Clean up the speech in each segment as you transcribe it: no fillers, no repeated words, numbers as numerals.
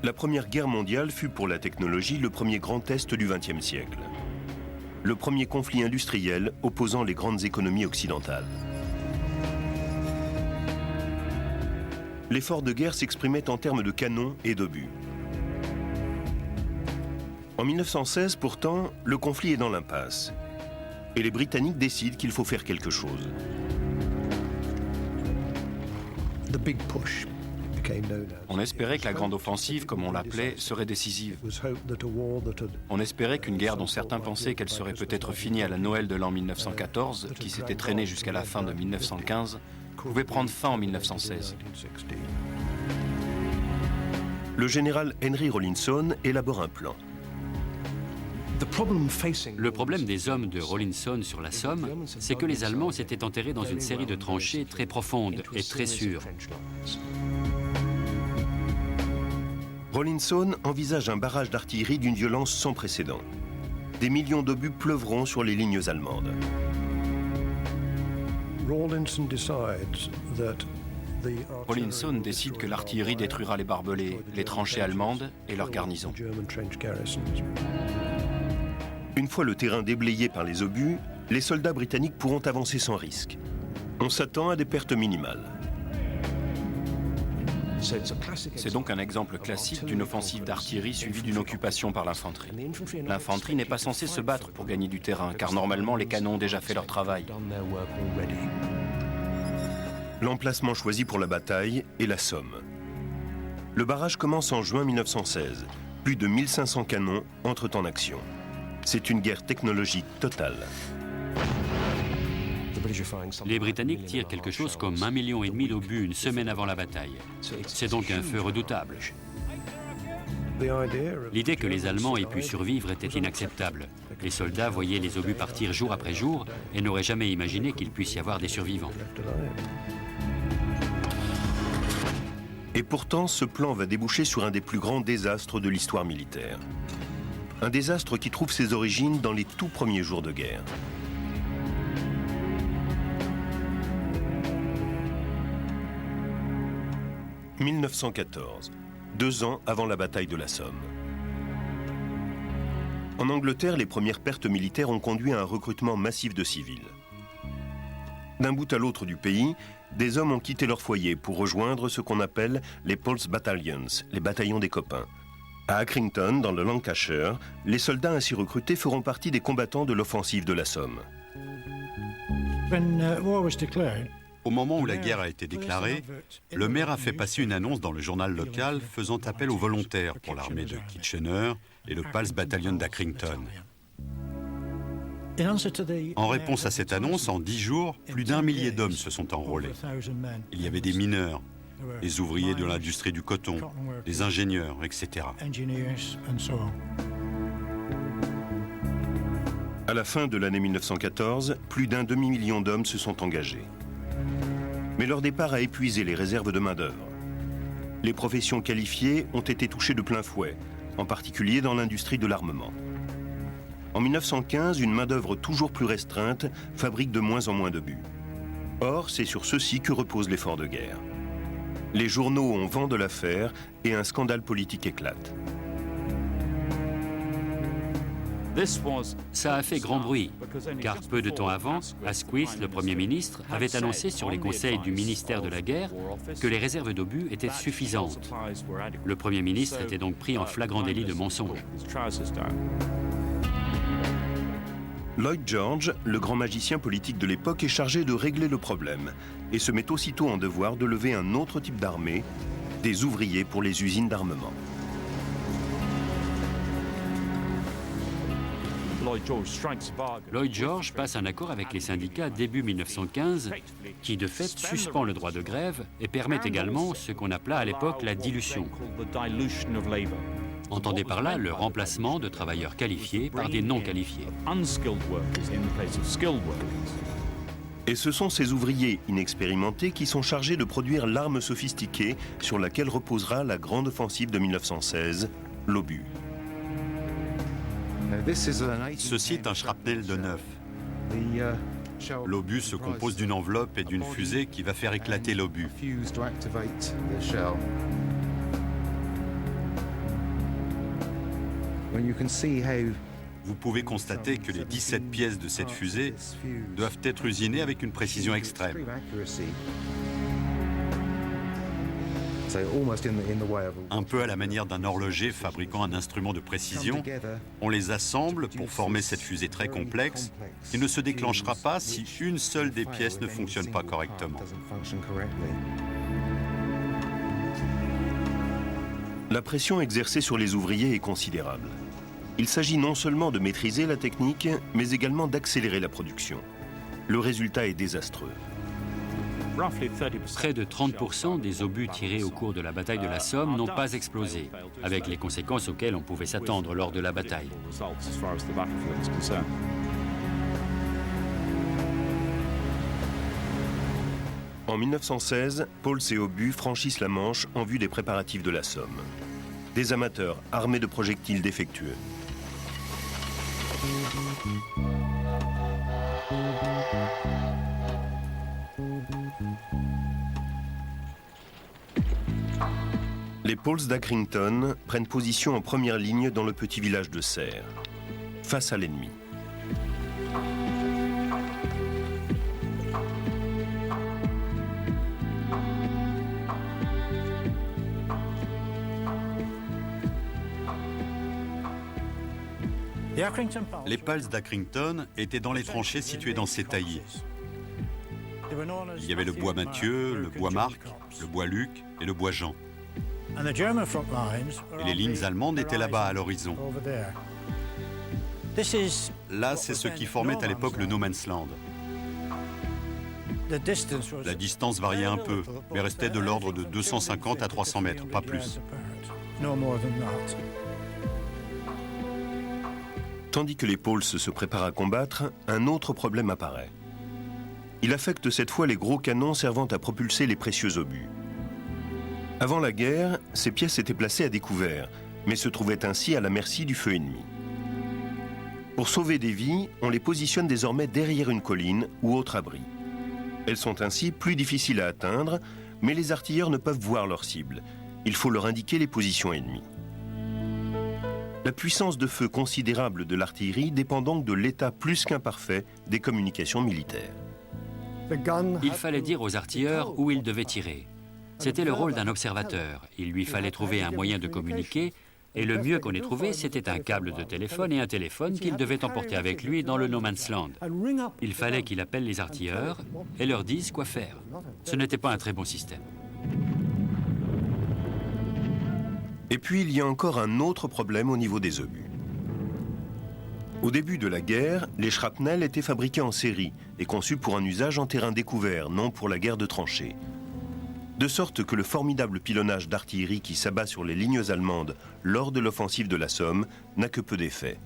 La Première Guerre mondiale fut pour la technologie le premier grand test du XXe siècle. Le premier conflit industriel opposant les grandes économies occidentales. L'effort de guerre s'exprimait en termes de canons et d'obus. En 1916, pourtant, le conflit est dans l'impasse. Et les Britanniques décident qu'il faut faire quelque chose. On espérait que la grande offensive, comme on l'appelait, serait décisive. On espérait qu'une guerre dont certains pensaient qu'elle serait peut-être finie à la Noël de l'an 1914, qui s'était traînée jusqu'à la fin de 1915, pouvait prendre fin en 1916. Le général Henry Rawlinson élabore un plan. Le problème des hommes de Rawlinson sur la Somme, c'est que les Allemands s'étaient enterrés dans une série de tranchées très profondes et très sûres. Rawlinson envisage un barrage d'artillerie d'une violence sans précédent. Des millions d'obus pleuvront sur les lignes allemandes. Rawlinson décide que l'artillerie détruira les barbelés, les tranchées allemandes et leurs garnisons. Une fois le terrain déblayé par les obus, les soldats britanniques pourront avancer sans risque. On s'attend à des pertes minimales. C'est donc un exemple classique d'une offensive d'artillerie suivie d'une occupation par l'infanterie. L'infanterie n'est pas censée se battre pour gagner du terrain, car normalement les canons ont déjà fait leur travail. L'emplacement choisi pour la bataille est la Somme. Le barrage commence en juin 1916. Plus de 1500 canons entrent en action. C'est une guerre technologique totale. Les Britanniques tirent quelque chose comme 1,5 million d'obus une semaine avant la bataille. C'est donc un feu redoutable. L'idée que les Allemands aient pu survivre était inacceptable. Les soldats voyaient les obus partir jour après jour et n'auraient jamais imaginé qu'il puisse y avoir des survivants. Et pourtant, ce plan va déboucher sur un des plus grands désastres de l'histoire militaire. Un désastre qui trouve ses origines dans les tout premiers jours de guerre. « 1914, 2 ans avant la bataille de la Somme. En Angleterre, les premières pertes militaires ont conduit à un recrutement massif de civils. D'un bout à l'autre du pays, des hommes ont quitté leur foyer pour rejoindre ce qu'on appelle les Pulse Battalions, les bataillons des copains. À Accrington, dans le Lancashire, les soldats ainsi recrutés feront partie des combattants de l'offensive de la Somme. Au moment où la guerre a été déclarée, le maire a fait passer une annonce dans le journal local faisant appel aux volontaires pour l'armée de Kitchener et le Pulse Battalion d'Accrington. En réponse à cette annonce, en 10 jours, plus d'1 millier d'hommes se sont enrôlés. Il y avait des mineurs, des ouvriers de l'industrie du coton, des ingénieurs, etc. À la fin de l'année 1914, plus d'1 demi-million d'hommes se sont engagés. Mais leur départ a épuisé les réserves de main-d'œuvre. Les professions qualifiées ont été touchées de plein fouet, en particulier dans l'industrie de l'armement. En 1915, une main-d'œuvre toujours plus restreinte fabrique de moins en moins d'obus. Or, c'est sur ceci que repose l'effort de guerre. Les journaux ont vent de l'affaire et un scandale politique éclate. Ça a fait grand bruit, car peu de temps avant, Asquith, le Premier ministre, avait annoncé sur les conseils du ministère de la Guerre que les réserves d'obus étaient suffisantes. Le Premier ministre était donc pris en flagrant délit de mensonge. Lloyd George, le grand magicien politique de l'époque, est chargé de régler le problème et se met aussitôt en devoir de lever un autre type d'armée, des ouvriers pour les usines d'armement. Lloyd George passe un accord avec les syndicats début 1915 qui, de fait, suspend le droit de grève et permet également ce qu'on appela à l'époque la dilution. Entendez par là le remplacement de travailleurs qualifiés par des non qualifiés. Et ce sont ces ouvriers inexpérimentés qui sont chargés de produire l'arme sophistiquée sur laquelle reposera la grande offensive de 1916, l'obus. Ceci est un shrapnel de 9. L'obus se compose d'une enveloppe et d'une fusée qui va faire Vous pouvez constater que les 17 pièces de cette fusée doivent être usinées avec une précision extrême. Un peu à la manière d'un horloger fabriquant un instrument de précision, on les assemble pour former cette fusée très complexe qui ne se déclenchera pas si une seule des pièces ne fonctionne pas correctement. La pression exercée sur les ouvriers est considérable. Il s'agit non seulement de maîtriser la technique, mais également d'accélérer la production. Le résultat est désastreux. Près de 30% des obus tirés au cours de la bataille de la Somme n'ont pas explosé, avec les conséquences auxquelles on pouvait s'attendre lors de la bataille. En 1916, Pauls et Obus franchissent la Manche en vue des préparatifs de la Somme. Des amateurs armés de projectiles défectueux. Les Pauls d'Accrington prennent position en première ligne dans le petit village de Serres, face à l'ennemi. Les Pals d'Accrington étaient dans les tranchées situées dans ces taillis. Il y avait le bois Mathieu, le bois Marc, le bois Luc et le bois Jean. Et les lignes allemandes étaient là-bas à l'horizon. Là, c'est ce qui formait à l'époque le No Man's Land. La distance variait un peu, mais restait de l'ordre de 250 à 300 mètres, pas plus. Tandis que les Pauls se préparent à combattre, un autre problème apparaît. Il affecte cette fois les gros canons servant à propulser les précieux obus. Avant la guerre, ces pièces étaient placées à découvert, mais se trouvaient ainsi à la merci du feu ennemi. Pour sauver des vies, on les positionne désormais derrière une colline ou autre abri. Elles sont ainsi plus difficiles à atteindre, mais les artilleurs ne peuvent voir leur cible. Il faut leur indiquer les positions ennemies. La puissance de feu considérable de l'artillerie dépend donc de l'état plus qu'imparfait des communications militaires. Il fallait dire aux artilleurs où ils devaient tirer. C'était le rôle d'un observateur. Il lui fallait trouver un moyen de communiquer, et le mieux qu'on ait trouvé, c'était un câble de téléphone et un téléphone qu'il devait emporter avec lui dans le No Man's Land. Il fallait qu'il appelle les artilleurs et leur dise quoi faire. Ce n'était pas un très bon système. Et puis il y a encore un autre problème au niveau des obus. Au début de la guerre, les shrapnels étaient fabriqués en série et conçus pour un usage en terrain découvert, non pour la guerre de tranchées. De sorte que le formidable pilonnage d'artillerie qui s'abat sur les lignes allemandes lors de l'offensive de la Somme n'a que peu d'effet.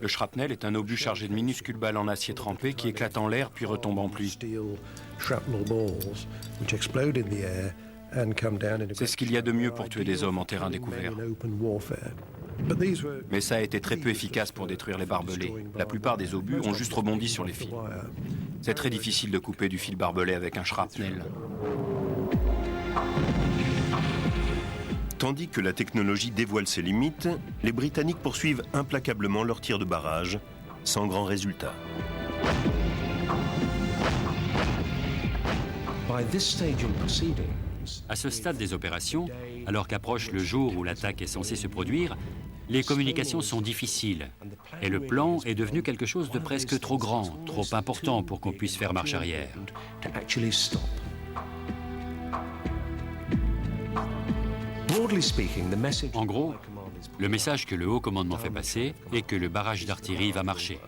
Le shrapnel est un obus chargé de minuscules balles en acier trempé qui éclatent en l'air puis retombent en pluie. C'est ce qu'il y a de mieux pour tuer des hommes en terrain découvert. Mais ça a été très peu efficace pour détruire les barbelés. La plupart des obus ont juste rebondi sur les fils. C'est très difficile de couper du fil barbelé avec un shrapnel. Tandis que la technologie dévoile ses limites, les Britanniques poursuivent implacablement leur tir de barrage, sans grand résultat. À ce stade des opérations, alors qu'approche le jour où l'attaque est censée se produire, les communications sont difficiles et le plan est devenu quelque chose de presque trop grand, trop important pour qu'on puisse faire marche arrière. En gros, le message que le haut commandement fait passer est que le barrage d'artillerie va marcher.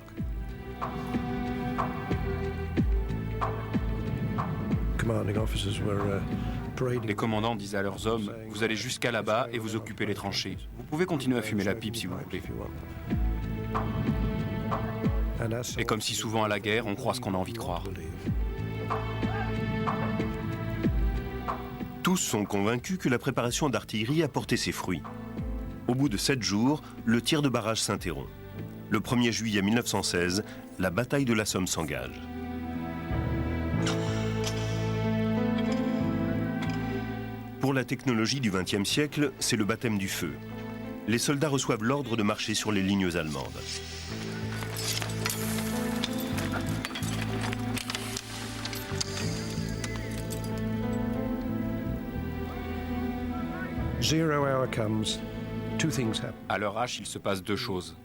Les commandants disent à leurs hommes, vous allez jusqu'à là-bas et vous occupez les tranchées. Vous pouvez continuer à fumer la pipe si vous voulez. Et comme si souvent à la guerre, on croit ce qu'on a envie de croire. Tous sont convaincus que la préparation d'artillerie a porté ses fruits. Au bout de 7 jours, le tir de barrage s'interrompt. Le 1er juillet 1916, la bataille de la Somme s'engage. Pour Pour la technologie du XXe siècle, c'est le baptême du feu. Les soldats reçoivent l'ordre de marcher sur les lignes allemandes. À l'heure H, il se passe deux choses.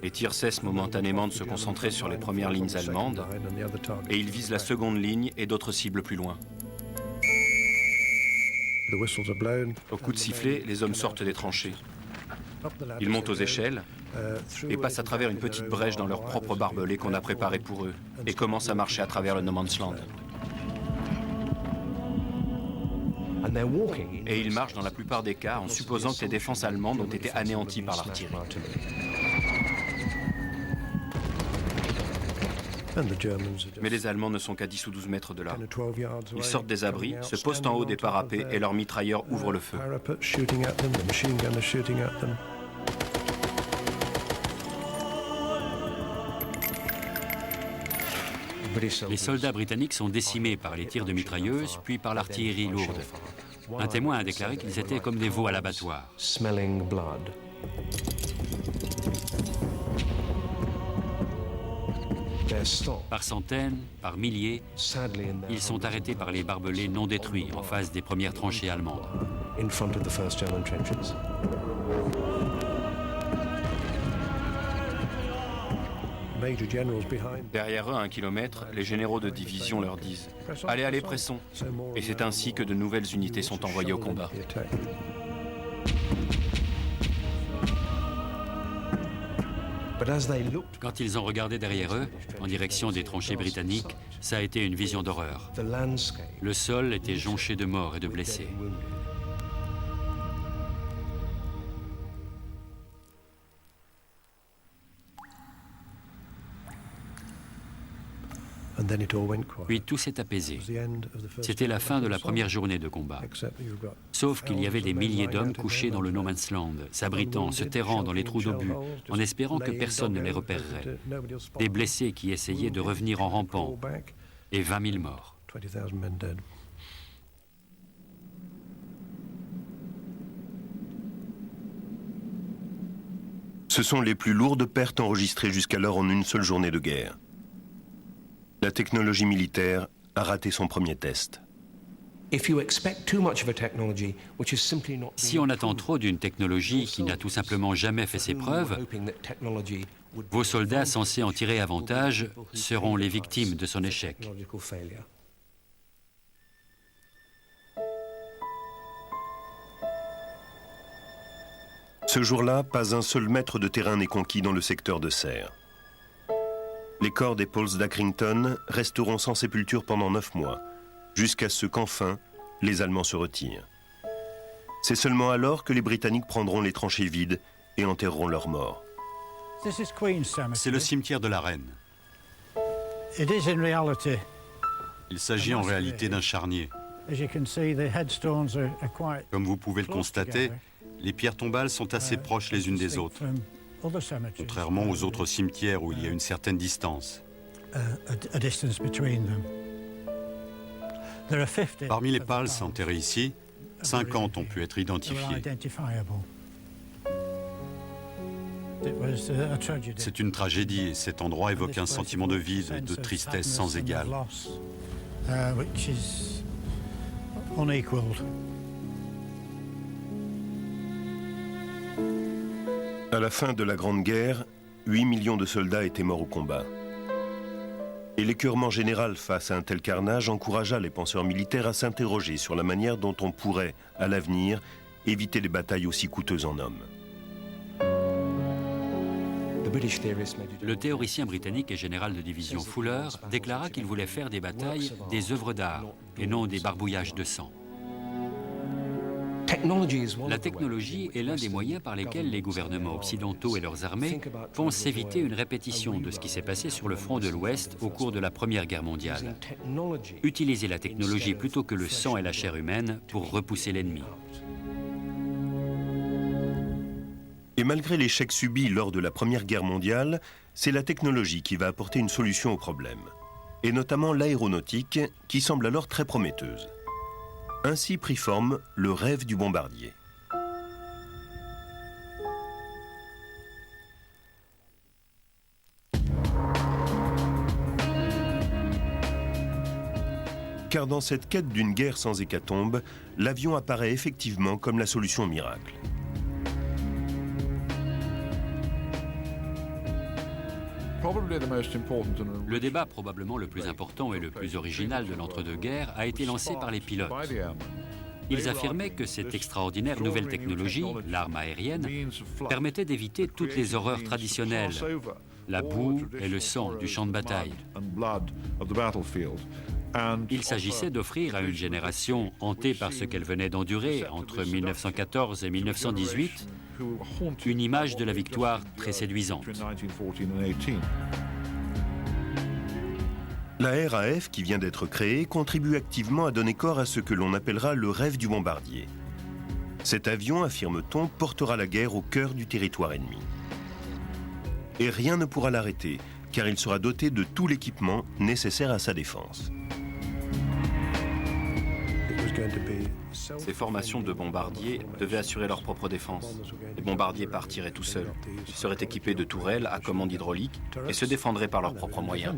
Les tirs cessent momentanément de se concentrer sur les premières lignes allemandes et ils visent la seconde ligne et d'autres cibles plus loin. Au coup de sifflet, les hommes sortent des tranchées. Ils montent aux échelles et passent à travers une petite brèche dans leur propre barbelé qu'on a préparé pour eux et commencent à marcher à travers le No Man's Land. Et ils marchent dans la plupart des cas en supposant que les défenses allemandes ont été anéanties par l'artillerie. Mais les Allemands ne sont qu'à 10 ou 12 mètres de là. Ils sortent des abris, se postent en haut des parapets et leurs mitrailleurs ouvrent le feu. Les soldats britanniques sont décimés par les tirs de mitrailleuses, puis par l'artillerie lourde. Un témoin a déclaré qu'ils étaient comme des veaux à l'abattoir. Par centaines, par milliers, ils sont arrêtés par les barbelés non détruits en face des premières tranchées allemandes. Derrière eux, à 1 kilomètre, les généraux de division leur disent « Allez, allez, pressons !» Et c'est ainsi que de nouvelles unités sont envoyées au combat. Quand ils ont regardé derrière eux, en direction des tranchées britanniques, ça a été une vision d'horreur. Le sol était jonché de morts et de blessés. Puis tout s'est apaisé. C'était la fin de la première journée de combat. Sauf qu'il y avait des milliers d'hommes couchés dans le No Man's Land, s'abritant, se terrant dans les trous d'obus, en espérant que personne ne les repérerait. Des blessés qui essayaient de revenir en rampant, et 20 000 morts. Ce sont les plus lourdes pertes enregistrées jusqu'alors en une seule journée de guerre. La technologie militaire a raté son premier test. Si on attend trop d'une technologie qui n'a tout simplement jamais fait ses preuves, vos soldats censés en tirer avantage seront les victimes de son échec. Ce jour-là, pas un seul mètre de terrain n'est conquis dans le secteur de Serre. Les corps des Pauls d'Accrington resteront sans sépulture pendant 9 mois, jusqu'à ce qu'enfin, les Allemands se retirent. C'est seulement alors que les Britanniques prendront les tranchées vides et enterreront leurs morts. C'est le cimetière de la Reine. Il s'agit en réalité d'un charnier. Comme vous pouvez le constater, les pierres tombales sont assez proches les unes des autres, contrairement aux autres cimetières où il y a une certaine distance. Parmi les Pals enterrés ici, 50 ont pu être identifiés. C'est une tragédie et cet endroit évoque un sentiment de vide et de tristesse sans égal. À la fin de la Grande Guerre, 8 millions de soldats étaient morts au combat. Et l'écœurement général face à un tel carnage encouragea les penseurs militaires à s'interroger sur la manière dont on pourrait, à l'avenir, éviter des batailles aussi coûteuses en hommes. Le théoricien britannique et général de division Fuller déclara qu'il voulait faire des batailles des œuvres d'art et non des barbouillages de sang. La technologie est l'un des moyens par lesquels les gouvernements occidentaux et leurs armées pensent éviter une répétition de ce qui s'est passé sur le front de l'Ouest au cours de la Première Guerre mondiale. Utiliser la technologie plutôt que le sang et la chair humaine pour repousser l'ennemi. Et malgré l'échec subi lors de la Première Guerre mondiale, c'est la technologie qui va apporter une solution au problème. Et notamment l'aéronautique, qui semble alors très prometteuse. Ainsi prit forme le rêve du bombardier. Car dans cette quête d'une guerre sans hécatombe, l'avion apparaît effectivement comme la solution miracle. Le débat probablement le plus important et le plus original de l'entre-deux-guerres a été lancé par les pilotes. Ils affirmaient que cette extraordinaire nouvelle technologie, l'arme aérienne, permettait d'éviter toutes les horreurs traditionnelles, la boue et le sang du champ de bataille. Il s'agissait d'offrir à une génération hantée par ce qu'elle venait d'endurer entre 1914 et 1918 une image de la victoire très séduisante. La RAF, qui vient d'être créée, contribue activement à donner corps à ce que l'on appellera le rêve du bombardier. Cet avion, affirme-t-on, portera la guerre au cœur du territoire ennemi. Et rien ne pourra l'arrêter, car il sera doté de tout l'équipement nécessaire à sa défense. Ces formations de bombardiers devaient assurer leur propre défense. Les bombardiers partiraient tout seuls. Ils seraient équipés de tourelles à commande hydraulique et se défendraient par leurs propres moyens.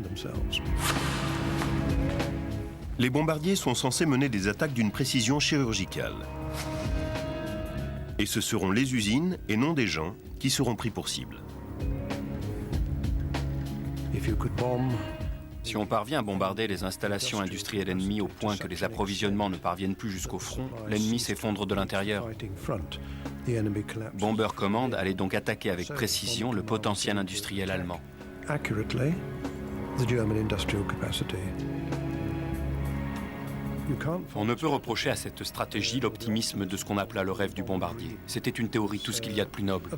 Les bombardiers sont censés mener des attaques d'une précision chirurgicale. Et ce seront les usines, et non des gens, qui seront pris pour cible. Si on parvient à bombarder les installations industrielles ennemies au point que les approvisionnements ne parviennent plus jusqu'au front, l'ennemi s'effondre de l'intérieur. Bomber Command allait donc attaquer avec précision le potentiel industriel allemand. On ne peut reprocher à cette stratégie l'optimisme de ce qu'on appela le rêve du bombardier. C'était une théorie, tout ce qu'il y a de plus noble.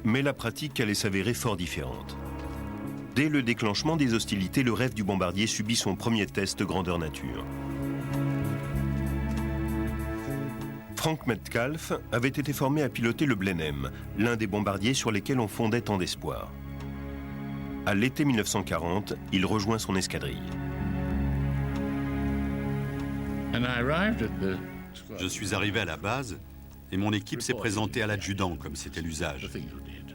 Mais la pratique allait s'avérer fort différente. Dès le déclenchement des hostilités, le rêve du bombardier subit son premier test grandeur nature. Frank Metcalf avait été formé à piloter le Blenheim, l'un des bombardiers sur lesquels on fondait tant d'espoir. À l'été 1940, il rejoint son escadrille. Je suis arrivé à la base et mon équipe s'est présentée à l'adjudant comme c'était l'usage.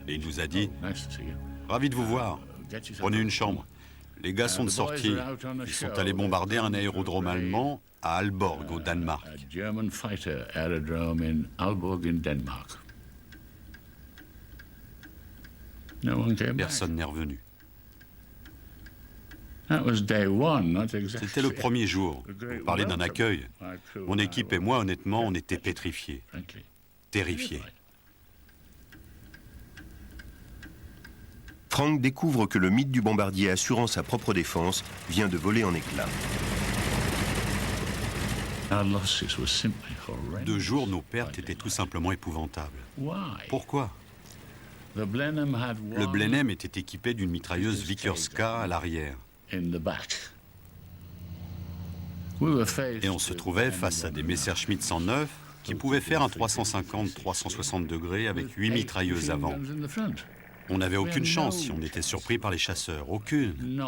Et il nous a dit « Ravi de vous voir, prenez une chambre. Les gars sont de sortie. Ils sont allés bombarder un aérodrome allemand à Aalborg, au Danemark. » Personne n'est revenu. C'était le premier jour. Vous parlez d'un accueil. Mon équipe et moi, honnêtement, on était pétrifiés, terrifiés. Frank découvre que le mythe du bombardier assurant sa propre défense vient de voler en éclats. 2 jours, nos pertes étaient tout simplement épouvantables. Pourquoi ? Le Blenheim était équipé d'une mitrailleuse Vickers-K à l'arrière. Et on se trouvait face à des Messerschmitt 109 qui pouvaient faire un 350-360 degrés avec 8 mitrailleuses avant. On n'avait aucune chance si on était surpris par les chasseurs, aucune.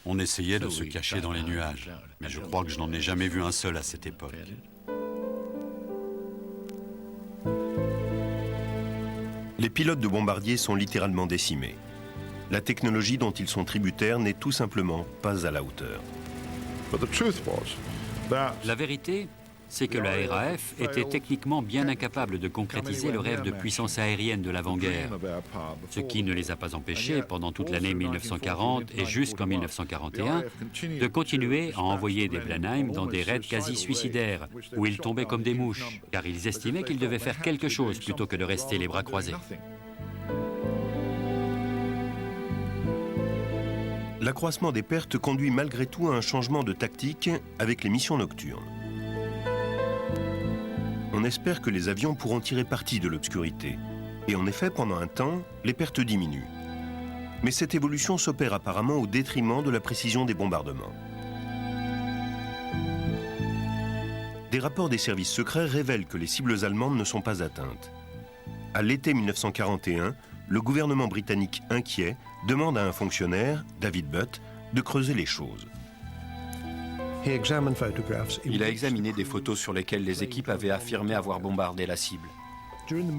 On essayait de se cacher dans les nuages, mais je crois que je n'en ai jamais vu un seul à cette époque. Les pilotes de bombardiers sont littéralement décimés. La technologie dont ils sont tributaires n'est tout simplement pas à la hauteur. La vérité, c'est que la RAF était techniquement bien incapable de concrétiser le rêve de puissance aérienne de l'avant-guerre, ce qui ne les a pas empêchés, pendant toute l'année 1940 et jusqu'en 1941, de continuer à envoyer des Blenheim dans des raids quasi suicidaires, où ils tombaient comme des mouches, car ils estimaient qu'ils devaient faire quelque chose plutôt que de rester les bras croisés. L'accroissement des pertes conduit malgré tout à un changement de tactique avec les missions nocturnes. On espère que les avions pourront tirer parti de l'obscurité. Et en effet, pendant un temps, les pertes diminuent. Mais cette évolution s'opère apparemment au détriment de la précision des bombardements. Des rapports des services secrets révèlent que les cibles allemandes ne sont pas atteintes. À l'été 1941, le gouvernement britannique inquiet demande à un fonctionnaire, David Butt, de creuser les choses. Il a examiné des photos sur lesquelles les équipes avaient affirmé avoir bombardé la cible.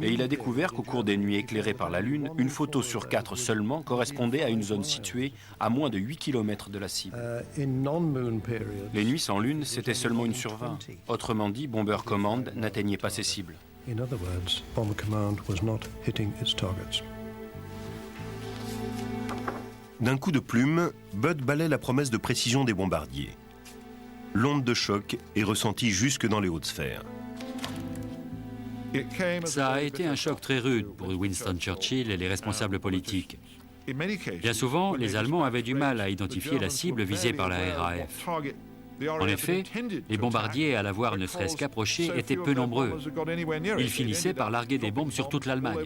Et il a découvert qu'au cours des nuits éclairées par la Lune, une photo sur 4 seulement correspondait à une zone située à moins de 8 km de la cible. Les nuits sans Lune, c'était seulement 1 sur 20. Autrement dit, Bomber Command n'atteignait pas ses cibles. D'un coup de plume, Butt balaie la promesse de précision des bombardiers. L'onde de choc est ressentie jusque dans les hautes sphères. Ça a été un choc très rude pour Winston Churchill et les responsables politiques. Bien souvent, les Allemands avaient du mal à identifier la cible visée par la RAF. En effet, les bombardiers à la voir ne serait-ce qu'approcher étaient peu nombreux. Ils finissaient par larguer des bombes sur toute l'Allemagne.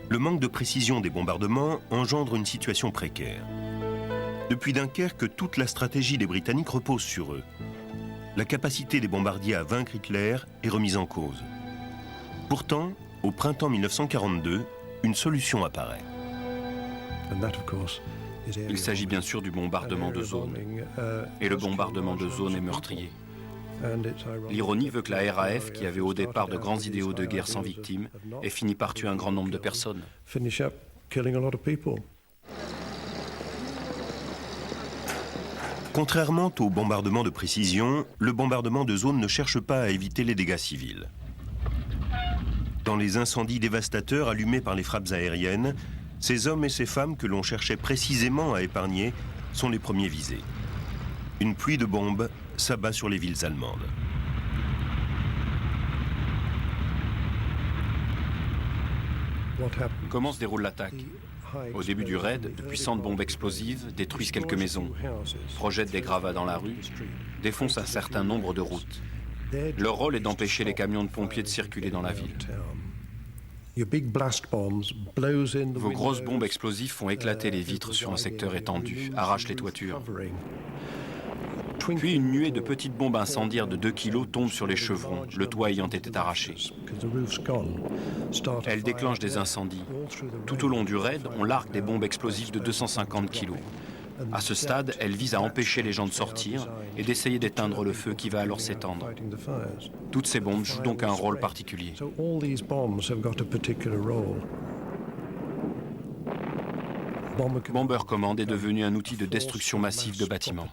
Le manque de précision des bombardements engendre une situation précaire. Depuis Dunkerque, toute la stratégie des Britanniques repose sur eux. La capacité des bombardiers à vaincre Hitler est remise en cause. Pourtant, au printemps 1942, une solution apparaît. Il s'agit bien sûr du bombardement de zone. Et le bombardement de zone est meurtrier. L'ironie veut que la RAF, qui avait au départ de grands idéaux de guerre sans victimes, ait fini par tuer un grand nombre de personnes. Contrairement au bombardement de précision, le bombardement de zone ne cherche pas à éviter les dégâts civils. Dans les incendies dévastateurs allumés par les frappes aériennes, ces hommes et ces femmes que l'on cherchait précisément à épargner sont les premiers visés. Une pluie de bombes s'abat sur les villes allemandes. Comment se déroule l'attaque ? Au début du raid, de puissantes bombes explosives détruisent quelques maisons, projettent des gravats dans la rue, défoncent un certain nombre de routes. Leur rôle est d'empêcher les camions de pompiers de circuler dans la ville. Vos grosses bombes explosives font éclater les vitres sur un secteur étendu, arrachent les toitures. Puis une nuée de petites bombes incendiaires de 2 kilos tombe sur les chevrons, le toit ayant été arraché. Elles déclenchent des incendies. Tout au long du raid, on largue des bombes explosives de 250 kilos. À ce stade, elles visent à empêcher les gens de sortir et d'essayer d'éteindre le feu qui va alors s'étendre. Toutes ces bombes jouent donc un rôle particulier. Bomber Command est devenu un outil de destruction massive de bâtiments.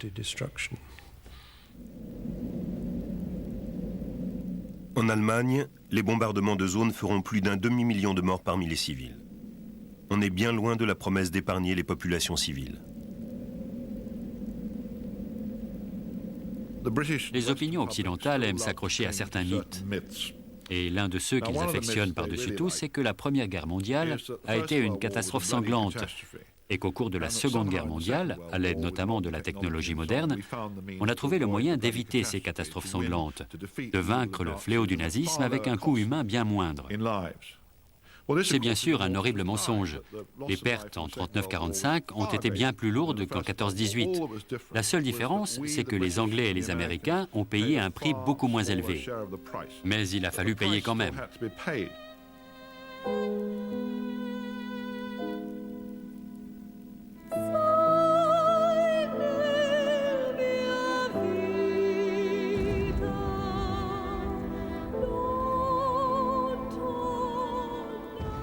En Allemagne, les bombardements de zone feront plus d'1 demi-million de morts parmi les civils. On est bien loin de la promesse d'épargner les populations civiles. Les opinions occidentales aiment s'accrocher à certains mythes. Et l'un de ceux qu'ils affectionnent par-dessus tout, c'est que la Première Guerre mondiale a été une catastrophe sanglante et qu'au cours de la Seconde Guerre mondiale, à l'aide notamment de la technologie moderne, on a trouvé le moyen d'éviter ces catastrophes sanglantes, de vaincre le fléau du nazisme avec un coût humain bien moindre. C'est bien sûr un horrible mensonge. Les pertes en 39-45 ont été bien plus lourdes qu'en 14-18. La seule différence, c'est que les Anglais et les Américains ont payé un prix beaucoup moins élevé. Mais il a fallu payer quand même.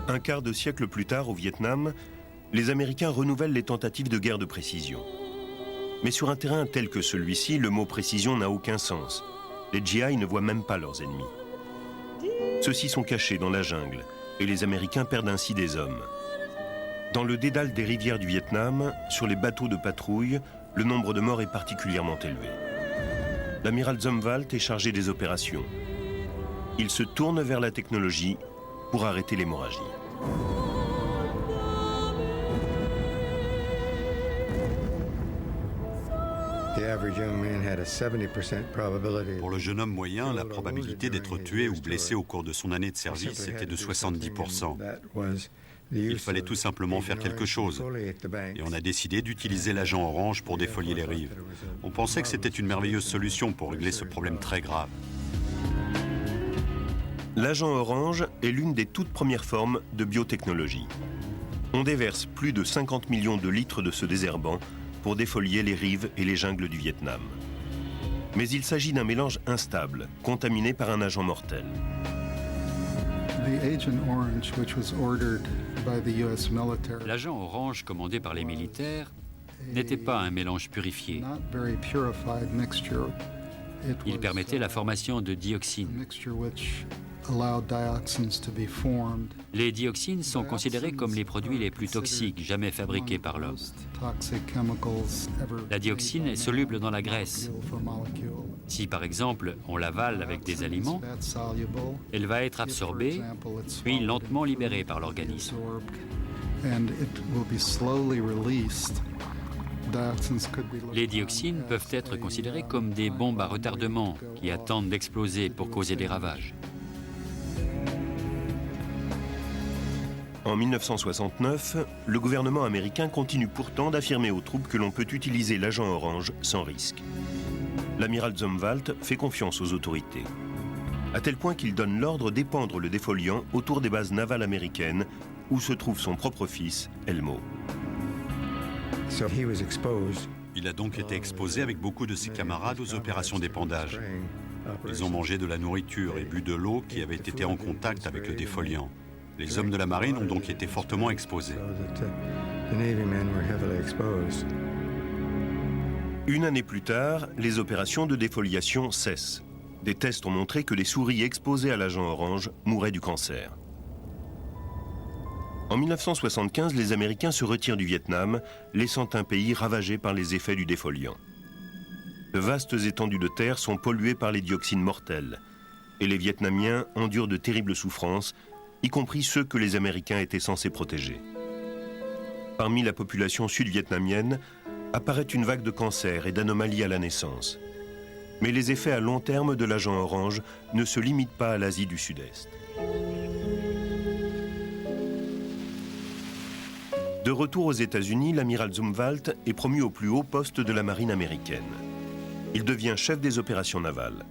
Un quart de siècle plus tard, au Vietnam, les Américains renouvellent les tentatives de guerre de précision. Mais sur un terrain tel que celui-ci, le mot précision n'a aucun sens. Les GI ne voient même pas leurs ennemis. Ceux-ci sont cachés dans la jungle, et les Américains perdent ainsi des hommes. Dans le dédale des rivières du Vietnam, sur les bateaux de patrouille, le nombre de morts est particulièrement élevé. L'amiral Zumwalt est chargé des opérations. Il se tourne vers la technologie pour arrêter l'hémorragie. Pour le jeune homme moyen, la probabilité d'être tué ou blessé au cours de son année de service était de 70%. Il fallait tout simplement faire quelque chose. Et on a décidé d'utiliser l'agent orange pour défolier les rives. On pensait que c'était une merveilleuse solution pour régler ce problème très grave. L'agent orange est l'une des toutes premières formes de biotechnologie. On déverse plus de 50 millions de litres de ce désherbant pour défolier les rives et les jungles du Vietnam. Mais il s'agit d'un mélange instable, contaminé par un agent mortel. L'agent orange commandé par les militaires n'était pas un mélange purifié. Il permettait la formation de dioxines. Les dioxines sont considérées comme les produits les plus toxiques jamais fabriqués par l'homme. La dioxine est soluble dans la graisse. Si par exemple on l'avale avec des aliments, elle va être absorbée, puis lentement libérée par l'organisme. Les dioxines peuvent être considérées comme des bombes à retardement qui attendent d'exploser pour causer des ravages. En 1969, le gouvernement américain continue pourtant d'affirmer aux troupes que l'on peut utiliser l'agent orange sans risque. L'amiral Zumwalt fait confiance aux autorités, à tel point qu'il donne l'ordre d'épandre le défoliant autour des bases navales américaines où se trouve son propre fils, Elmo. Il a donc été exposé avec beaucoup de ses camarades aux opérations d'épandage. Ils ont mangé de la nourriture et bu de l'eau qui avait été en contact avec le défoliant. Les hommes de la marine ont donc été fortement exposés. Une année plus tard, les opérations de défoliation cessent. Des tests ont montré que les souris exposées à l'agent orange mouraient du cancer. En 1975, les Américains se retirent du Vietnam, laissant un pays ravagé par les effets du défoliant. De vastes étendues de terre sont polluées par les dioxines mortelles, et les Vietnamiens endurent de terribles souffrances, y compris ceux que les Américains étaient censés protéger. Parmi la population sud-vietnamienne, apparaît une vague de cancers et d'anomalies à la naissance. Mais les effets à long terme de l'agent orange ne se limitent pas à l'Asie du Sud-Est. De retour aux États-Unis, l'amiral Zumwalt est promu au plus haut poste de la marine américaine. Il devient chef des opérations navales.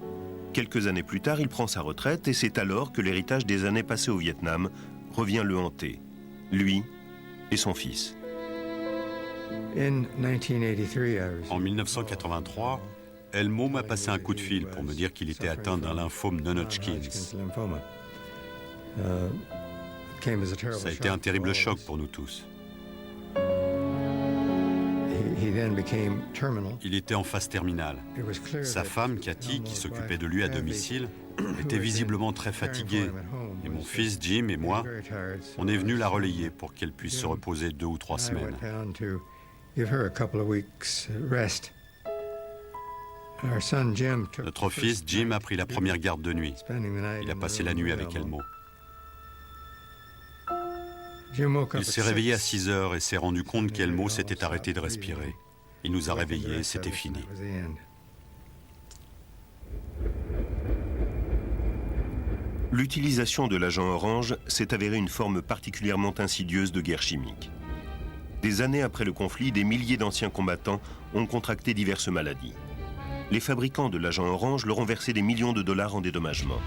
Quelques années plus tard, il prend sa retraite et c'est alors que l'héritage des années passées au Vietnam revient le hanter, lui et son fils. En 1983, Elmo m'a passé un coup de fil pour me dire qu'il était atteint d'un lymphome non-Hodgkin. Ça a été un terrible choc pour nous tous. Il était en phase terminale. Sa femme, Cathy, qui s'occupait de lui à domicile, était visiblement très fatiguée. Et mon fils Jim et moi, on est venus la relayer pour qu'elle puisse se reposer 2 ou 3 semaines. Notre fils Jim a pris la première garde de nuit. Il a passé la nuit avec Elmo. Il s'est réveillé à 6 heures et s'est rendu compte qu'Elmo s'était arrêté de respirer. Il nous a réveillés et c'était fini. L'utilisation de l'agent orange s'est avérée une forme particulièrement insidieuse de guerre chimique. Des années après le conflit, des milliers d'anciens combattants ont contracté diverses maladies. Les fabricants de l'agent orange leur ont versé des millions de dollars en dédommagement.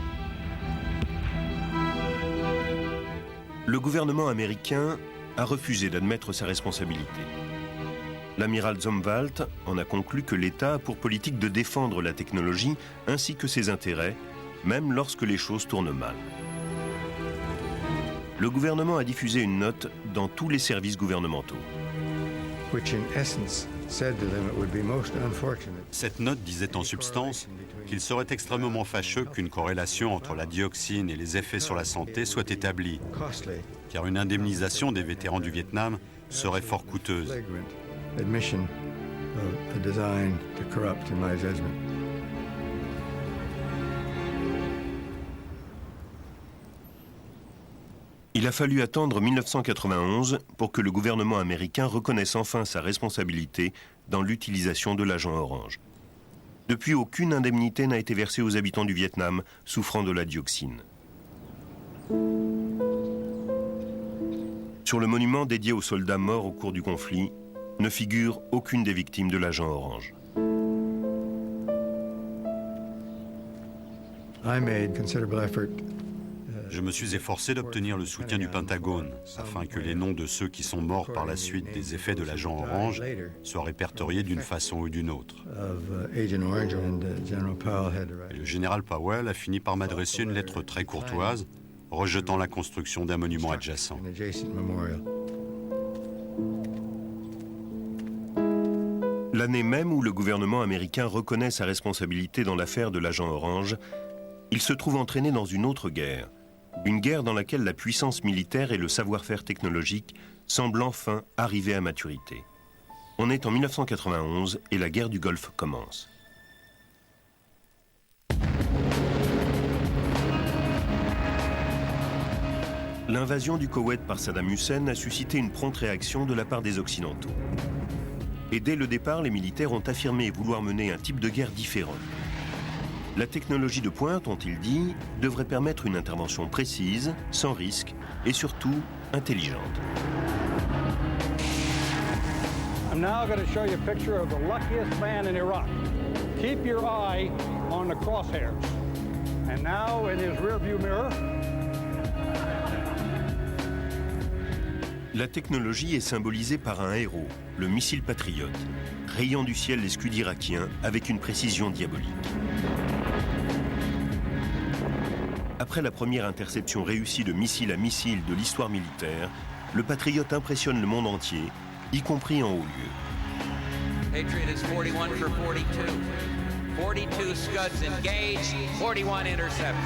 Le gouvernement américain a refusé d'admettre sa responsabilité. L'amiral Zumwalt en a conclu que l'État a pour politique de défendre la technologie ainsi que ses intérêts, même lorsque les choses tournent mal. Le gouvernement a diffusé une note dans tous les services gouvernementaux. Cette note disait en substance qu'il serait extrêmement fâcheux qu'une corrélation entre la dioxine et les effets sur la santé soit établie, car une indemnisation des vétérans du Vietnam serait fort coûteuse. Il a fallu attendre 1991 pour que le gouvernement américain reconnaisse enfin sa responsabilité dans l'utilisation de l'agent orange. Depuis, aucune indemnité n'a été versée aux habitants du Vietnam souffrant de la dioxine. Sur le monument dédié aux soldats morts au cours du conflit, ne figure aucune des victimes de l'agent orange. Je me suis efforcé d'obtenir le soutien du Pentagone afin que les noms de ceux qui sont morts par la suite des effets de l'agent orange soient répertoriés d'une façon ou d'une autre. Et le général Powell a fini par m'adresser une lettre très courtoise, rejetant la construction d'un monument adjacent. L'année même où le gouvernement américain reconnaît sa responsabilité dans l'affaire de l'agent orange, il se trouve entraîné dans une autre guerre. Une guerre dans laquelle la puissance militaire et le savoir-faire technologique semblent enfin arriver à maturité. On est en 1991 et la guerre du Golfe commence. L'invasion du Koweït par Saddam Hussein a suscité une prompte réaction de la part des Occidentaux. Et dès le départ, les militaires ont affirmé vouloir mener un type de guerre différent. La technologie de pointe, ont-ils dit, devrait permettre une intervention précise, sans risque et surtout intelligente. I'm now going to show you a picture of the luckiest man in Iraq. Keep your eye on the crosshairs. And now in his rearview mirror. La technologie est symbolisée par un héros, le missile Patriot, rayant du ciel les Scuds irakiens avec une précision diabolique. Après la première interception réussie de missile à missile de l'histoire militaire, le Patriot impressionne le monde entier, y compris en haut lieu. Patriot is 41 for 42. 42 Scuds engaged, 41 intercepted.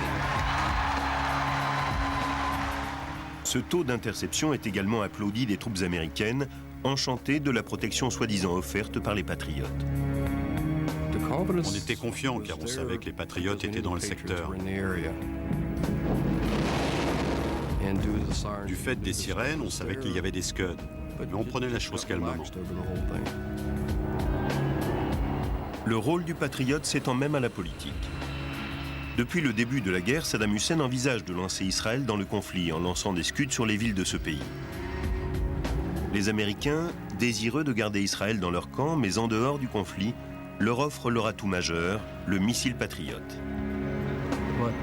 Ce taux d'interception est également applaudi des troupes américaines, enchantées de la protection soi-disant offerte par les Patriotes. On était confiants car on savait que les Patriotes étaient dans le secteur. Du fait des sirènes, on savait qu'il y avait des Scuds, mais on prenait la chose calmement. Le rôle du Patriote s'étend même à la politique. Depuis le début de la guerre, Saddam Hussein envisage de lancer Israël dans le conflit en lançant des Scuds sur les villes de ce pays. Les Américains, désireux de garder Israël dans leur camp, mais en dehors du conflit, leur offrent leur atout majeur, le missile Patriot.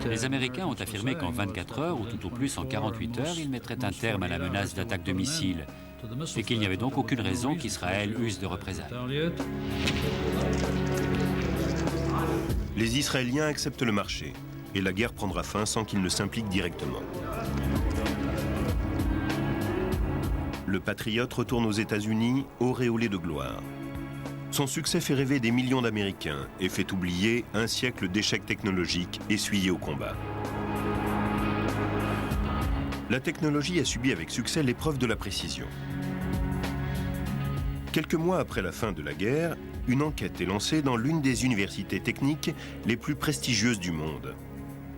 Les Américains ont affirmé qu'en 24 heures, ou tout au plus en 48 heures, ils mettraient un terme à la menace d'attaque de missiles, et qu'il n'y avait donc aucune raison qu'Israël use de représailles. Les Israéliens acceptent le marché, et la guerre prendra fin sans qu'ils ne s'impliquent directement. Le Patriot retourne aux États-Unis, auréolé de gloire. Son succès fait rêver des millions d'Américains et fait oublier un siècle d'échecs technologiques essuyés au combat. La technologie a subi avec succès l'épreuve de la précision. Quelques mois après la fin de la guerre, une enquête est lancée dans l'une des universités techniques les plus prestigieuses du monde.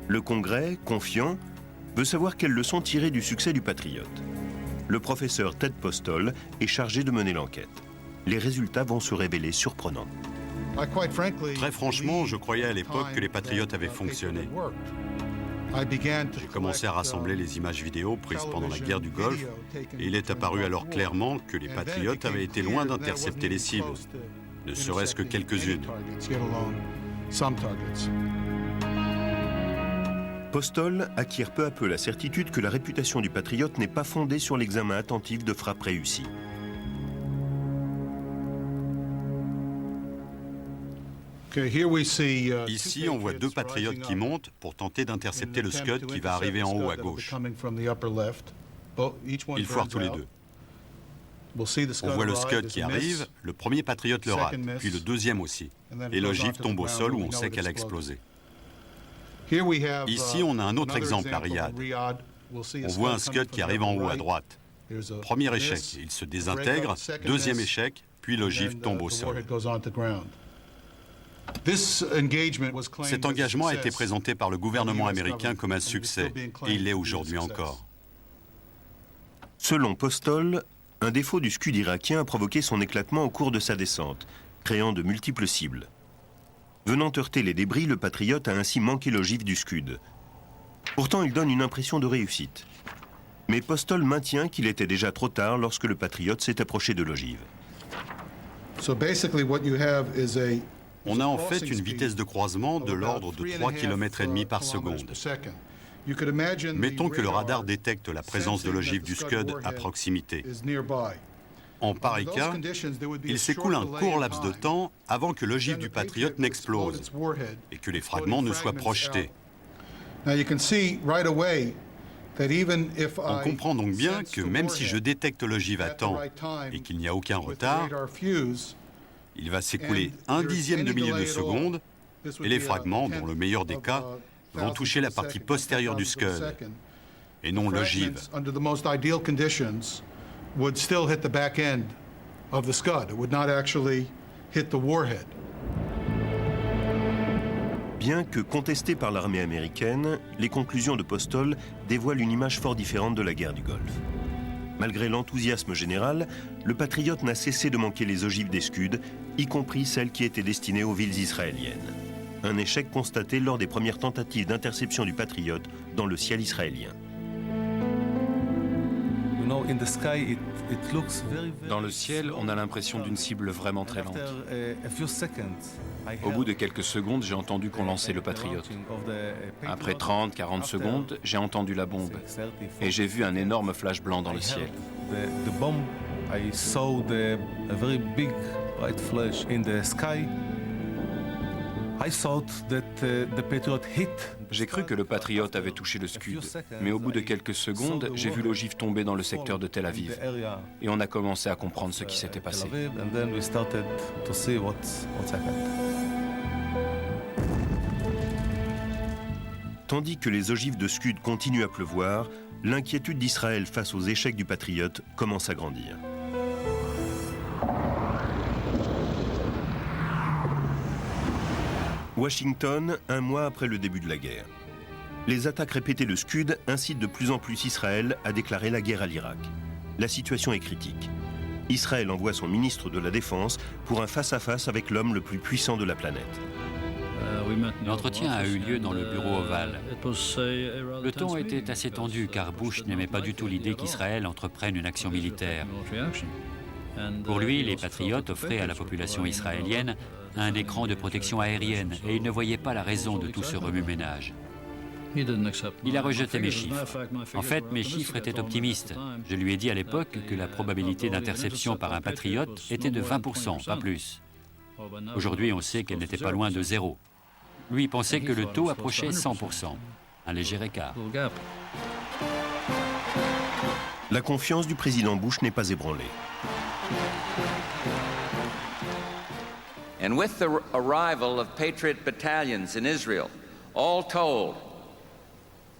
Le Congrès, confiant, veut savoir quelles leçons tirer du succès du Patriot. Le professeur Ted Postol est chargé de mener l'enquête. Les résultats vont se révéler surprenants. Très franchement, je croyais à l'époque que les Patriotes avaient fonctionné. J'ai commencé à rassembler les images vidéo prises pendant la guerre du Golfe et il est apparu alors clairement que les Patriotes avaient été loin d'intercepter les cibles, ne serait-ce que quelques-unes. Postol acquiert peu à peu la certitude que la réputation du Patriote n'est pas fondée sur l'examen attentif de frappes réussies. Ici, on voit deux Patriotes qui montent pour tenter d'intercepter le Scud qui va arriver en haut à gauche. Ils foirent tous les deux. On voit le Scud qui arrive, le premier Patriote le rate, puis le deuxième aussi. Et l'ogive tombe au sol où on sait qu'elle a explosé. Ici, on a un autre exemple à Riyad. On voit un Scud qui arrive en haut à droite. Premier échec, il se désintègre, deuxième échec, puis l'ogive tombe au sol. Cet engagement a été présenté par le gouvernement américain comme un succès, et il l'est aujourd'hui encore. Selon Postol, un défaut du Scud irakien a provoqué son éclatement au cours de sa descente, créant de multiples cibles. Venant heurter les débris, le Patriote a ainsi manqué l'ogive du Scud. Pourtant, il donne une impression de réussite. Mais Postol maintient qu'il était déjà trop tard lorsque le Patriote s'est approché de l'ogive. On a en fait une vitesse de croisement de l'ordre de 3,5 km par seconde. Mettons que le radar détecte la présence de l'ogive du Scud à proximité. En pareil cas, il s'écoule un court laps de temps avant que l'ogive du Patriot n'explose et que les fragments ne soient projetés. On comprend donc bien que même si je détecte l'ogive à temps et qu'il n'y a aucun retard, il va s'écouler un dixième de millier de seconde et les fragments, dans le meilleur des cas, vont toucher la partie postérieure du Scud et non l'ogive. Would still hit the back end of the Scud. It would not actually hit the warhead. Bien que contestées par l'armée américaine, les conclusions de Postol dévoilent une image fort différente de la guerre du Golfe. Malgré l'enthousiasme général, le Patriot n'a cessé de manquer les ogives des Scuds, y compris celles qui étaient destinées aux villes israéliennes. Un échec constaté lors des premières tentatives d'interception du Patriot dans le ciel israélien. Dans le ciel, on a l'impression d'une cible vraiment très lente. Au bout de quelques secondes, j'ai entendu qu'on lançait le Patriot. Après 30-40 secondes, j'ai entendu la bombe et j'ai vu un énorme flash blanc dans le ciel. J'ai cru que le Patriot avait touché le Scud, mais au bout de quelques secondes, j'ai vu l'ogive tomber dans le secteur de Tel Aviv. Et on a commencé à comprendre ce qui s'était passé. Tandis que les ogives de Scud continuent à pleuvoir, l'inquiétude d'Israël face aux échecs du Patriot commence à grandir. Washington, un mois après le début de la guerre. Les attaques répétées de Scud incitent de plus en plus Israël à déclarer la guerre à l'Irak. La situation est critique. Israël envoie son ministre de la Défense pour un face-à-face avec l'homme le plus puissant de la planète. L'entretien a eu lieu dans le bureau ovale. Le ton était assez tendu car Bush n'aimait pas du tout l'idée qu'Israël entreprenne une action militaire. Pour lui, les patriotes offraient à la population israélienne un écran de protection aérienne et il ne voyait pas la raison de tout ce remue-ménage. Il a rejeté mes chiffres. En fait, mes chiffres étaient optimistes. Je lui ai dit à l'époque que la probabilité d'interception par un patriote était de 20%, pas plus. Aujourd'hui, on sait qu'elle n'était pas loin de zéro. Lui pensait que le taux approchait 100%, un léger écart. La confiance du président Bush n'est pas ébranlée. And with the arrival of Patriot battalions in Israel, all told,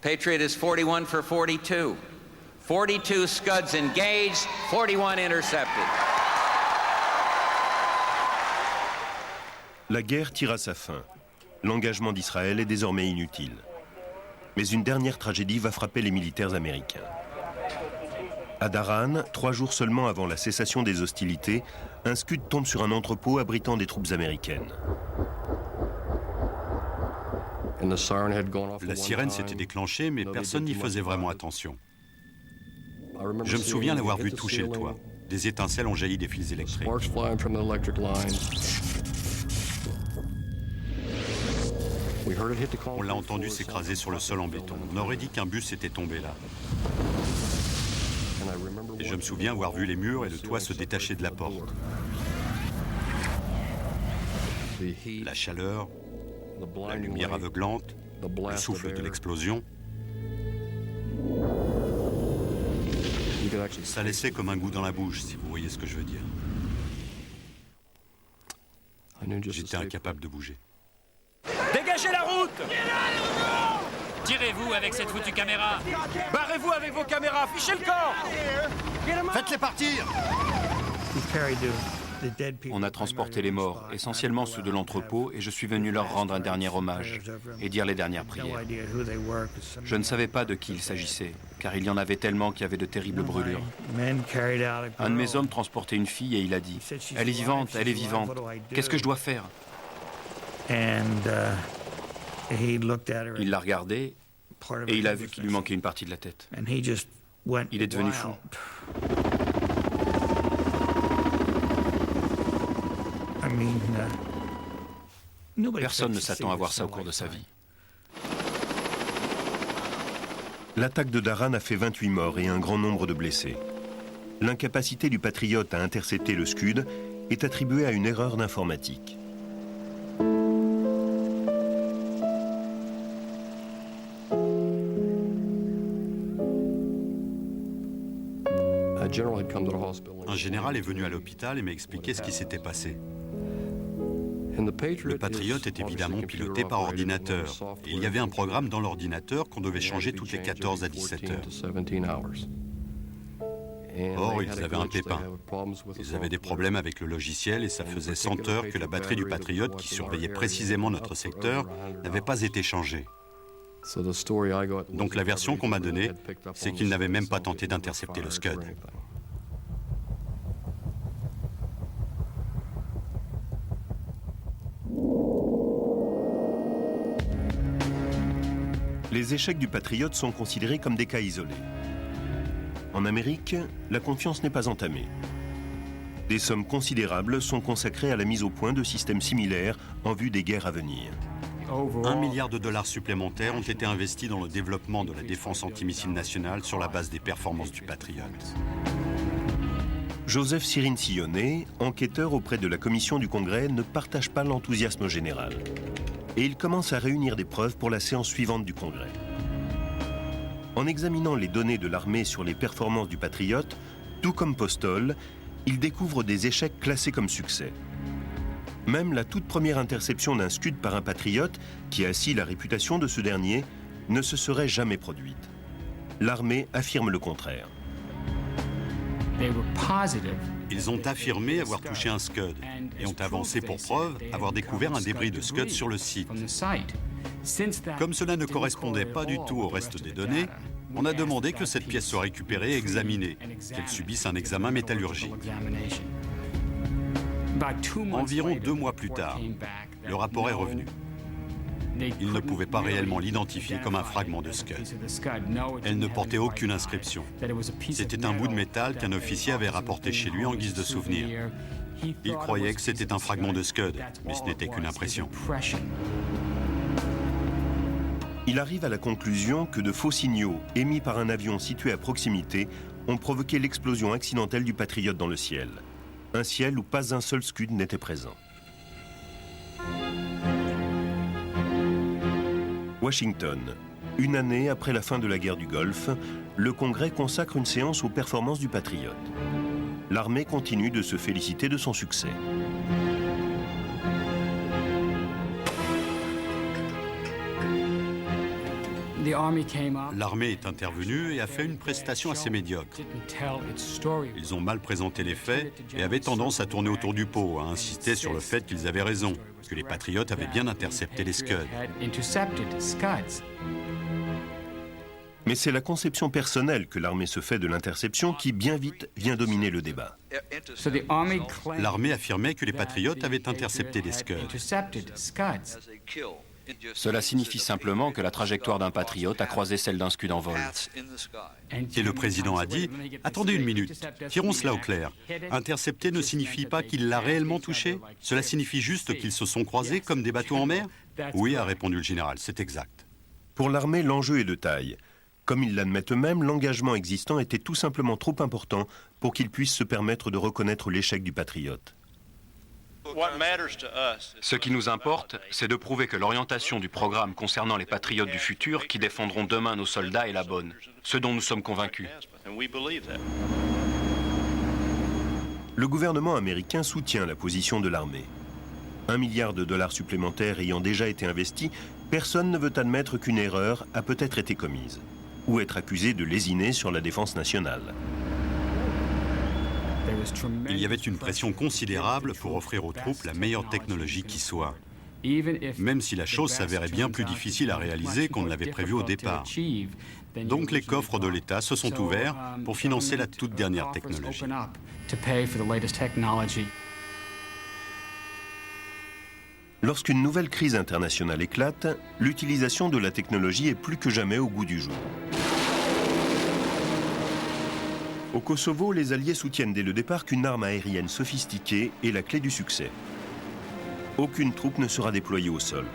Patriot is 41 for 42. 42 Scuds engaged, 41 intercepted. La guerre tire à sa fin. L'engagement d'Israël est désormais inutile. Mais une dernière tragédie va frapper les militaires américains. À Daran, 3 jours seulement avant la cessation des hostilités, un Scud tombe sur un entrepôt abritant des troupes américaines. La sirène s'était déclenchée, mais personne n'y faisait vraiment attention. Je me souviens l'avoir vu toucher le toit. Des étincelles ont jailli des fils électriques. On l'a entendu s'écraser sur le sol en béton. On aurait dit qu'un bus était tombé là. Et je me souviens avoir vu les murs et le toit se détacher de la porte. La chaleur, la lumière aveuglante, le souffle de l'explosion. Ça laissait comme un goût dans la bouche, si vous voyez ce que je veux dire. J'étais incapable de bouger. Dégagez la route! Tirez-vous avec cette foutue caméra! Barrez-vous avec vos caméras! Fichez le corps! Faites-les partir! On a transporté les morts, essentiellement ceux de l'entrepôt, et je suis venu leur rendre un dernier hommage et dire les dernières prières. Je ne savais pas de qui il s'agissait, car il y en avait tellement qu'il y avait de terribles brûlures. Un de mes hommes transportait une fille et il a dit « Elle est vivante, elle est vivante. Qu'est-ce que je dois faire ?» Il l'a regardée et il a vu qu'il lui manquait une partie de la tête. Il est devenu fou. Personne ne s'attend à voir ça au cours de sa vie. L'attaque de Daran a fait 28 morts et un grand nombre de blessés. L'incapacité du Patriot à intercepter le Scud est attribuée à une erreur d'informatique. Un général est venu à l'hôpital et m'a expliqué ce qui s'était passé. Le Patriot est évidemment piloté par ordinateur. Et il y avait un programme dans l'ordinateur qu'on devait changer toutes les 14 à 17 heures. Or, ils avaient un pépin. Ils avaient des problèmes avec le logiciel et ça faisait 100 heures que la batterie du Patriot, qui surveillait précisément notre secteur, n'avait pas été changée. Donc la version qu'on m'a donnée, c'est qu'ils n'avaient même pas tenté d'intercepter le Scud. Les échecs du Patriot sont considérés comme des cas isolés. En Amérique, la confiance n'est pas entamée. Des sommes considérables sont consacrées à la mise au point de systèmes similaires en vue des guerres à venir. 1 milliard de dollars supplémentaires ont été investis dans le développement de la défense antimissile nationale sur la base des performances du Patriot. Joseph Cirincione, enquêteur auprès de la commission du Congrès, ne partage pas l'enthousiasme général. Et il commence à réunir des preuves pour la séance suivante du Congrès. En examinant les données de l'armée sur les performances du Patriot, tout comme Postol, il découvre des échecs classés comme succès. Même la toute première interception d'un Scud par un patriote, qui a assis la réputation de ce dernier, ne se serait jamais produite. L'armée affirme le contraire. Ils ont affirmé avoir touché un Scud et ont avancé pour preuve avoir découvert un débris de Scud sur le site. Comme cela ne correspondait pas du tout au reste des données, on a demandé que cette pièce soit récupérée et examinée, qu'elle subisse un examen métallurgique. Environ 2 mois plus tard, le rapport est revenu. Ils ne pouvaient pas réellement l'identifier comme un fragment de Scud. Elle ne portait aucune inscription. C'était un bout de métal qu'un officier avait rapporté chez lui en guise de souvenir. Il croyait que c'était un fragment de Scud, mais ce n'était qu'une impression. Il arrive à la conclusion que de faux signaux émis par un avion situé à proximité ont provoqué l'explosion accidentelle du Patriot dans le ciel. Un ciel où pas un seul Scud n'était présent. Washington. Une année après la fin de la guerre du Golfe, le Congrès consacre une séance aux performances du Patriot. L'armée continue de se féliciter de son succès. L'armée est intervenue et a fait une prestation assez médiocre. Ils ont mal présenté les faits et avaient tendance à tourner autour du pot, à insister sur le fait qu'ils avaient raison, que les patriotes avaient bien intercepté les Scuds. Mais c'est la conception personnelle que l'armée se fait de l'interception qui, bien vite, vient dominer le débat. L'armée affirmait que les patriotes avaient intercepté les Scuds. Cela signifie simplement que la trajectoire d'un patriote a croisé celle d'un Scud en vol. Et le président a dit « Attendez une minute, tirons cela au clair. Intercepter ne signifie pas qu'il l'a réellement touché. Cela signifie juste qu'ils se sont croisés comme des bateaux en mer ?» « Oui, a répondu le général, c'est exact. » Pour l'armée, l'enjeu est de taille. Comme ils l'admettent eux-mêmes, l'engagement existant était tout simplement trop important pour qu'ils puissent se permettre de reconnaître l'échec du patriote. Ce qui nous importe, c'est de prouver que l'orientation du programme concernant les patriotes du futur qui défendront demain nos soldats est la bonne, ce dont nous sommes convaincus. Le gouvernement américain soutient la position de l'armée. 1 milliard de dollars supplémentaires ayant déjà été investis, personne ne veut admettre qu'une erreur a peut-être été commise, ou être accusé de lésiner sur la défense nationale. Il y avait une pression considérable pour offrir aux troupes la meilleure technologie qui soit, même si la chose s'avérait bien plus difficile à réaliser qu'on ne l'avait prévu au départ. Donc les coffres de l'État se sont ouverts pour financer la toute dernière technologie. Lorsqu'une nouvelle crise internationale éclate, l'utilisation de la technologie est plus que jamais au goût du jour. Au Kosovo, les Alliés soutiennent dès le départ qu'une arme aérienne sophistiquée est la clé du succès. Aucune troupe ne sera déployée au sol.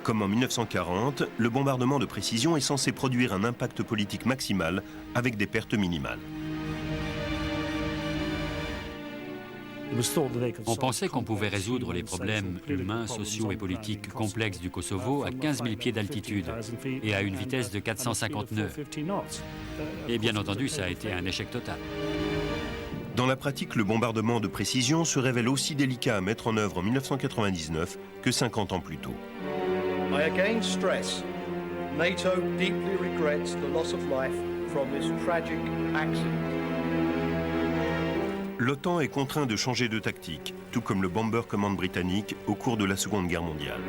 Comme en 1940, le bombardement de précision est censé produire un impact politique maximal avec des pertes minimales. On pensait qu'on pouvait résoudre les problèmes humains, sociaux et politiques complexes du Kosovo à 15 000 pieds d'altitude et à une vitesse de 450 nœuds. Et bien entendu, ça a été un échec total. Dans la pratique, le bombardement de précision se révèle aussi délicat à mettre en œuvre en 1999 que 50 ans plus tôt. I again stress, NATO deeply regrets the loss of life from this tragic accident. L'OTAN est contraint de changer de tactique, tout comme le Bomber Command britannique au cours de la Seconde Guerre mondiale.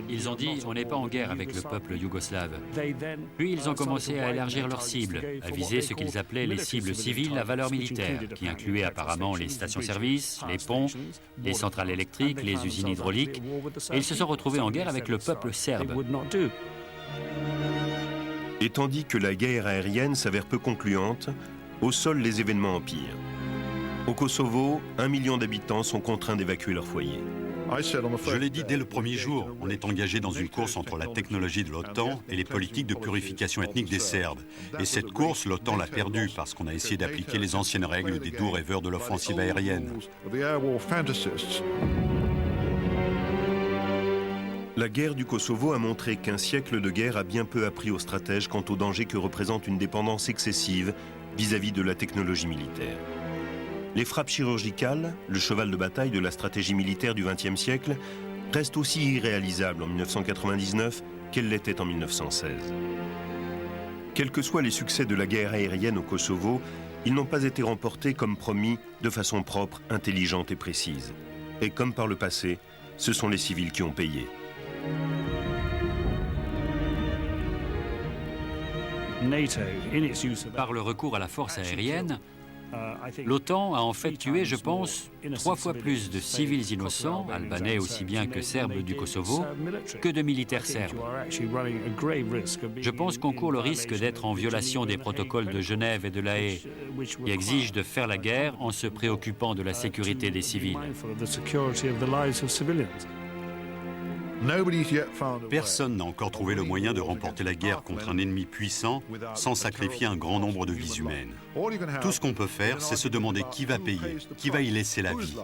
Ils ont dit on n'est pas en guerre avec le peuple yougoslave. Puis ils ont commencé à élargir leurs cibles, à viser ce qu'ils appelaient les cibles civiles à valeur militaire, qui incluaient apparemment les stations-service, les ponts, les centrales électriques, les usines hydrauliques, et ils se sont retrouvés en guerre avec le peuple serbe. Et tandis que la guerre aérienne s'avère peu concluante, au sol les événements empirent. Au Kosovo, 1 million d'habitants sont contraints d'évacuer leur foyer. Je l'ai dit dès le premier jour, on est engagé dans une course entre la technologie de l'OTAN et les politiques de purification ethnique des Serbes. Et cette course, l'OTAN l'a perdue parce qu'on a essayé d'appliquer les anciennes règles des doux rêveurs de l'offensive aérienne. La guerre du Kosovo a montré qu'un siècle de guerre a bien peu appris aux stratèges quant au danger que représente une dépendance excessive vis-à-vis de la technologie militaire. Les frappes chirurgicales, le cheval de bataille de la stratégie militaire du XXe siècle, restent aussi irréalisables en 1999 qu'elles l'étaient en 1916. Quels que soient les succès de la guerre aérienne au Kosovo, ils n'ont pas été remportés comme promis de façon propre, intelligente et précise. Et comme par le passé, ce sont les civils qui ont payé. Par le recours à la force aérienne, l'OTAN a en fait tué, je pense, 3 fois plus de civils innocents, albanais aussi bien que serbes du Kosovo, que de militaires serbes. Je pense qu'on court le risque d'être en violation des protocoles de Genève et de La Haye, qui exigent de faire la guerre en se préoccupant de la sécurité des civils. Personne n'a encore trouvé le moyen de remporter la guerre contre un ennemi puissant sans sacrifier un grand nombre de vies humaines. Tout ce qu'on peut faire, c'est se demander qui va payer, qui va y laisser la vie.